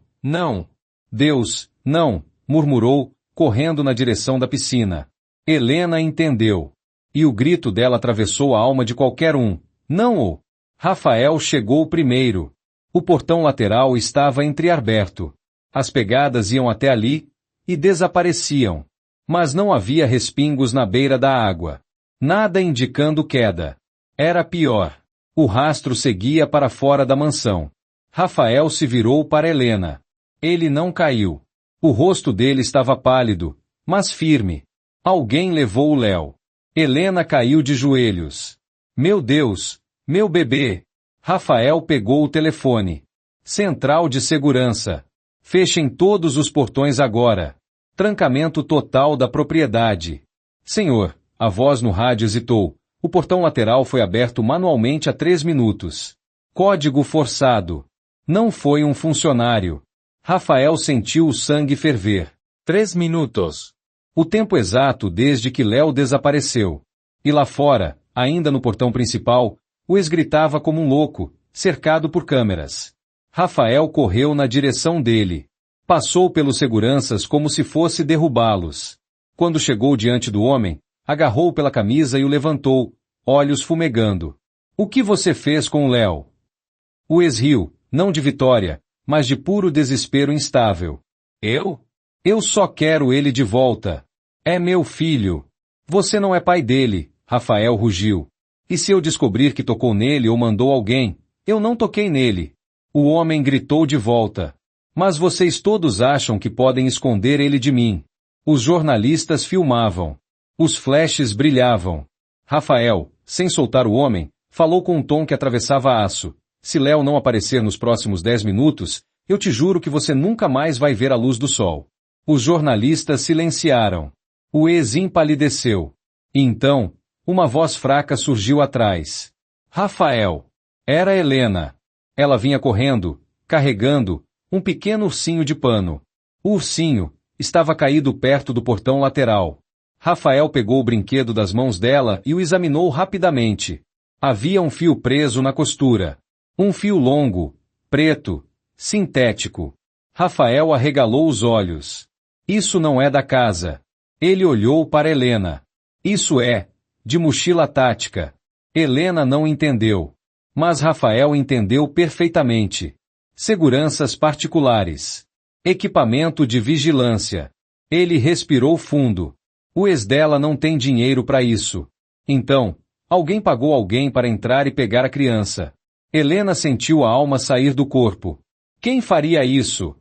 Deus, não! Murmurou, correndo na direção da piscina. Helena entendeu. E o grito dela atravessou a alma de qualquer um. Não! Rafael chegou primeiro. O portão lateral estava entreaberto. As pegadas iam até ali, e desapareciam. Mas não havia respingos na beira da água. Nada indicando queda. Era pior. O rastro seguia para fora da mansão. Rafael se virou para Helena. Ele não caiu. O rosto dele estava pálido, mas firme. Alguém levou o Léo. Helena caiu de joelhos. Meu Deus, meu bebê! Rafael pegou o telefone. Central de segurança. Fechem todos os portões agora. Trancamento total da propriedade. Senhor, a voz no rádio hesitou. O portão lateral foi aberto manualmente há 3 minutos. Código forçado. Não foi um funcionário. Rafael sentiu o sangue ferver. 3 minutos. O tempo exato desde que Léo desapareceu. E lá fora, ainda no portão principal, o ex gritava como um louco, cercado por câmeras. Rafael correu na direção dele. Passou pelos seguranças como se fosse derrubá-los. Quando chegou diante do homem, agarrou-o pela camisa e o levantou, olhos fumegando. O que você fez com o Léo? O ex riu, não de vitória, mas de puro desespero instável. Eu? Eu só quero ele de volta. É meu filho. Você não é pai dele, Rafael rugiu. E se eu descobrir que tocou nele ou mandou alguém, eu não toquei nele. O homem gritou de volta. Mas vocês todos acham que podem esconder ele de mim. Os jornalistas filmavam. Os flashes brilhavam. Rafael, sem soltar o homem, falou com um tom que atravessava aço. Se Léo não aparecer nos próximos 10 minutos, eu te juro que você nunca mais vai ver a luz do sol. Os jornalistas silenciaram. O ex empalideceu. E então, uma voz fraca surgiu atrás. Rafael. Era Helena. Ela vinha correndo, carregando, um pequeno ursinho de pano. O ursinho estava caído perto do portão lateral. Rafael pegou o brinquedo das mãos dela e o examinou rapidamente. Havia um fio preso na costura. Um fio longo, preto, sintético. Rafael arregalou os olhos. Isso não é da casa. Ele olhou para Helena. Isso é, de mochila tática. Helena não entendeu. Mas Rafael entendeu perfeitamente. Seguranças particulares. Equipamento de vigilância. Ele respirou fundo. O ex dela não tem dinheiro para isso. Então, alguém pagou alguém para entrar e pegar a criança. Helena sentiu a alma sair do corpo. Quem faria isso?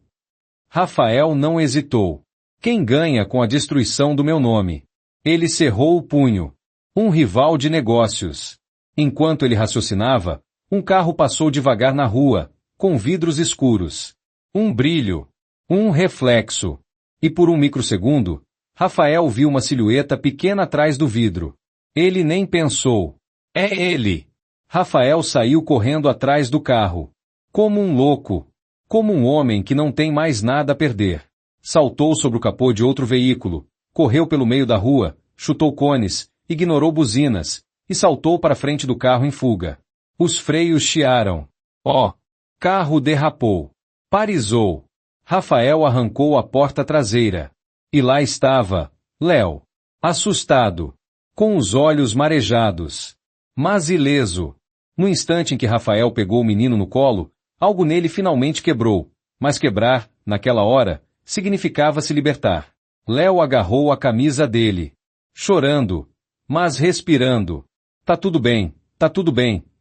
Rafael não hesitou. Quem ganha com a destruição do meu nome? Ele cerrou o punho. Um rival de negócios. Enquanto ele raciocinava, um carro passou devagar na rua, com vidros escuros. Um brilho. Um reflexo. E por um microsegundo, Rafael viu uma silhueta pequena atrás do vidro. Ele nem pensou. É ele! Rafael saiu correndo atrás do carro. Como um louco. Como um homem que não tem mais nada a perder. Saltou sobre o capô de outro veículo, correu pelo meio da rua, chutou cones, ignorou buzinas, e saltou para a frente do carro em fuga. Os freios chiaram. Carro derrapou. Parizou. Rafael arrancou a porta traseira. E lá estava, Léo. Assustado. Com os olhos marejados. Mas ileso. No instante em que Rafael pegou o menino no colo, algo nele finalmente quebrou. Mas quebrar, naquela hora, significava se libertar. Léo agarrou a camisa dele. Chorando. Mas respirando. Tá tudo bem,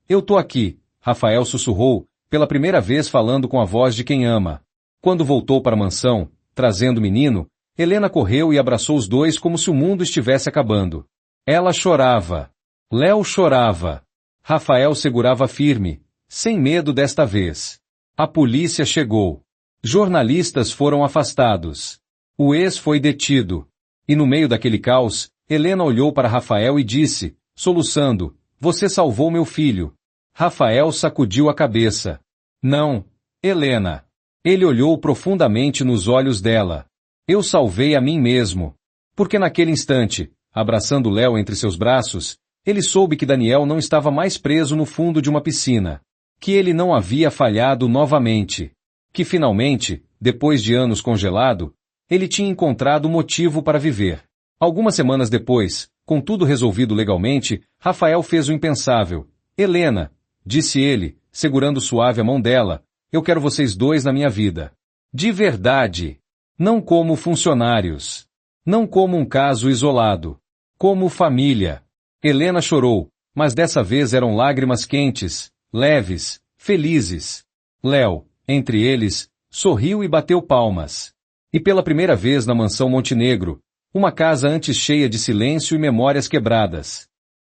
eu tô aqui, Rafael sussurrou, pela primeira vez falando com a voz de quem ama. Quando voltou para a mansão, trazendo o menino, Helena correu e abraçou os dois como se o mundo estivesse acabando. Ela chorava. Léo chorava. Rafael segurava firme, sem medo desta vez. A polícia chegou. Jornalistas foram afastados. O ex foi detido. E no meio daquele caos, Helena olhou para Rafael e disse, soluçando, você salvou meu filho. Rafael sacudiu a cabeça. Não, Helena. Ele olhou profundamente nos olhos dela. Eu salvei a mim mesmo. Porque naquele instante, abraçando Léo entre seus braços, ele soube que Daniel não estava mais preso no fundo de uma piscina. Que ele não havia falhado novamente. Que finalmente, depois de anos congelado, ele tinha encontrado motivo para viver. Algumas semanas depois, com tudo resolvido legalmente, Rafael fez o impensável. Helena, disse ele, segurando suave a mão dela, eu quero vocês dois na minha vida. De verdade. Não como funcionários. Não como um caso isolado. Como família. Helena chorou, mas dessa vez eram lágrimas quentes, leves, felizes. Léo, entre eles, sorriu e bateu palmas. E pela primeira vez na mansão Montenegro, uma casa antes cheia de silêncio e memórias quebradas,